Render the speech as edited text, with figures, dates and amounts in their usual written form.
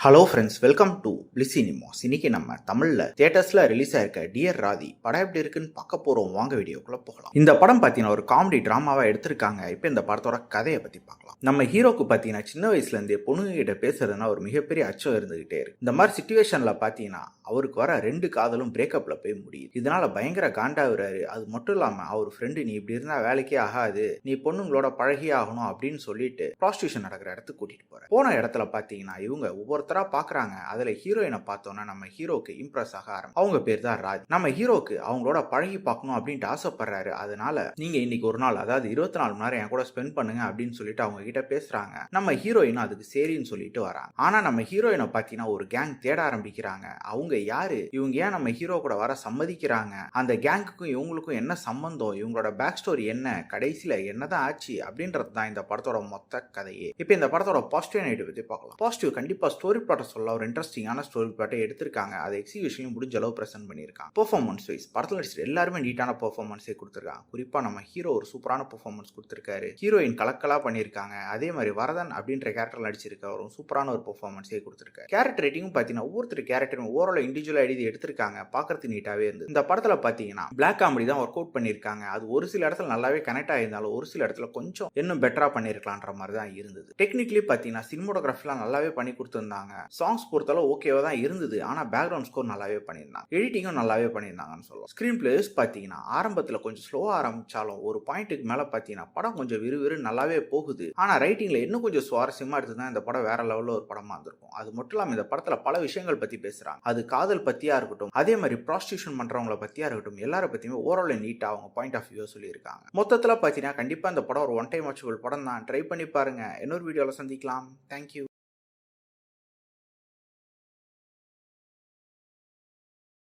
Hello friends, welcome to bliss cinemas. இன்னைக்கு நம்ம தமிழ்ல தியேட்டர்ஸ்ல ரிலீஸ் ஆயிருக்க டியர் ராதி படம் எப்படி இருக்குன்னு பார்க்க போறோம். வாங்க வீடியோக்குள்ள போகலாம். இந்த படம் பார்த்தீங்கன்னா ஒரு காமெடி டிராமாவா எடுத்திருக்காங்க. இப்போ இந்த படத்தோட கதையை பத்தி பார்க்கலாம். நம்ம ஹீரோக்கு பார்த்தீங்கன்னா சின்ன வயசுல இருந்தே பொண்ணுங்க கிட்ட பேசுறதுனா ஒரு மிகப்பெரிய அச்சம் இருந்துகிட்டே இருக்கு. இந்த மாதிரி சிச்சுவேஷன்ல பார்த்தீங்கன்னா அவருக்கு வர 2 காதலும் பிரேக்கப்ல போய் முடியுது. இதனால பயங்கர காண்டாகிறாரு. அது மட்டும் இல்லாம அவர் ஃப்ரெண்டு, நீ இப்படி இருந்தா வேலைக்கே ஆகாது, நீ பொண்ணுங்களோட பழகியே ஆகணும் அப்படின்னு சொல்லிட்டு ப்ராஸ்டியூஷன் நடக்கிற இடத்துக்கு கூட்டிட்டு போன இடத்துல பார்த்தீங்கன்னா இவங்க ஒவ்வொருத்தரா பாக்குறாங்க. அதுல ஹீரோயினை பார்த்தோன்னா நம்ம ஹீரோக்கு இம்ப்ரெஸ் ஆக அவங்க பேர் தான் ராஜ். நம்ம ஹீரோக்கு அவங்களோட பழகி பார்க்கணும் அப்படின்ட்டு ஆசைப்படுறாரு. அதனால நீங்க இன்னைக்கு ஒரு நாள், அதாவது 24 மணி நேரம் என் கூட ஸ்பெண்ட் பண்ணுங்க அப்படின்னு சொல்லிட்டு அவங்க கிட்ட பேசுறாங்க. நம்ம ஹீரோயின் அதுக்கு சரின்னு சொல்லிட்டு வராங்க. ஆனா நம்ம ஹீரோயினை பார்த்தீங்கன்னா ஒரு கேங் தேட ஆரம்பிக்கிறாங்க. அவங்க யாரு, இவங்க ஏன் நம்ம ஹீரோ கூட வர சம்மதிக்கிறாங்க, அந்த கேங்குக்கும் இவங்களுக்கும் என்ன சம்பந்தம், இவங்களோட பேக் ஸ்டோரி என்ன, கடைசியில என்னதான் ஆச்சு அப்படின்றது தான் இந்த படத்தோட மொத்த கதையே. இப்போ இந்த படத்தோட பாசிட்டிவ் நெகட்டிவ் பத்தி பார்க்கலாம். பாசிட்டிவ், கண்டிப்பா ஸ்டோரி பிளாட் சொல்ல ஒரு இன்ட்ரெஸ்டிங்கான ஸ்டோரி பிளாட்டை எடுத்திருக்காங்க. அதை எக்ஸிகியூஷனையும் முடிஞ்ச அளவு பிரசன்ட் பண்ணியிருக்காங்க. பெர்ஃபார்மன்ஸ் வைஸ் படத்தில் நடிச்சிட்டு எல்லாருமே நீட்டான பெர்ஃபார்மன்ஸே கொடுத்துருக்காங்க. குறிப்பா நம்ம ஹீரோ ஒரு சூப்பரான பெர்ஃபார்மன்ஸ் கொடுத்துருக்காரு. ஹீரோயின் கலக்கலா பண்ணியிருக்காங்க. அதே மாதிரி வரதன் அப்படின்ற கேரக்டர் நடிச்சிருக்கவரும் சூப்பரான ஒரு பெர்ஃபார்மன்ஸே கொடுத்துருக்காரு. கேரக்டர் ரேட்டிங்கும் பார்த்தீங்கன்னா ஒவ்வொருத்தர் கேரக்டரும் ஓவரால் இண்டிவிஜுவலா எழுதி எடுத்திருக்காங்க. பார்க்கறது நீட்டாவே இருந்து. இந்த படத்துல பார்த்தீங்கன்னா பிளாக் காமெடி தான் ஒர்க் அவுட் பண்ணியிருக்காங்க. அது ஒரு சில இடத்துல நல்லாவே கனெக்ட் ஆயிருந்தாலும் ஒரு சில இடத்துல கொஞ்சம் இன்னும் பெட்டரா பண்ணிருக்கலான்ற மாதிரி தான் இருந்தது. டெக்னிக்கலி பார்த்தீங்கன்னா சினிமோட்டோகிராஃபிலாம் நல்லாவே பண்ணி கொடுத்துருந்தாங்க. சாங்ஸ் பொறுத்தளவு ஓகேவா தான் இருந்தது. ஆனா பேக்ரவுண்ட் ஸ்கோர் நல்லாவே பண்ணியிருந்தாங்க. எடிட்டிங்கும் நல்லாவே பண்ணியிருந்தாங்கன்னு சொல்லலாம். ஸ்கிரீன் பிளேஸ் பார்த்தீங்கன்னா ஆரம்பத்தில் கொஞ்சம் ஸ்லோவா ஆரம்பிச்சாலும் ஒரு பாயிண்ட்டுக்கு மேல பார்த்தீங்கன்னா படம் கொஞ்சம் விறுவிறு நல்லாவே போகுது. ஆனா ரைட்டிங்ல இன்னும் கொஞ்சம் சுவாரஸ்யமா எடுத்துதான் இந்த படம் வேற லெவல்ல ஒரு படமா இருந்திருக்கும். அது மட்டும் இல்லாம இந்த படத்துல பல விஷயங்கள் பத்தி பேசுறாங்க. அது காதல் பத்தியா இருக்கட்டும், அதே மாதிரி ப்ராஸ்டியூஷன் பண்றவங்கள பத்தியா இருக்கட்டும், எல்லார பத்தியுமே ஓவரால் நீட்டா அவங்க பாயிண்ட் ஆஃப் வியூ சொல்லியிருக்காங்க. மொத்தத்துல பார்த்தீங்கன்னா கண்டிப்பா இந்த படம் ஒரு ஒன் டைம் வாட்சபிள் படம் தான். ட்ரை பண்ணி பாருங்க. இன்னொரு வீடியோல சந்திக்கலாம். தேங்க்யூ.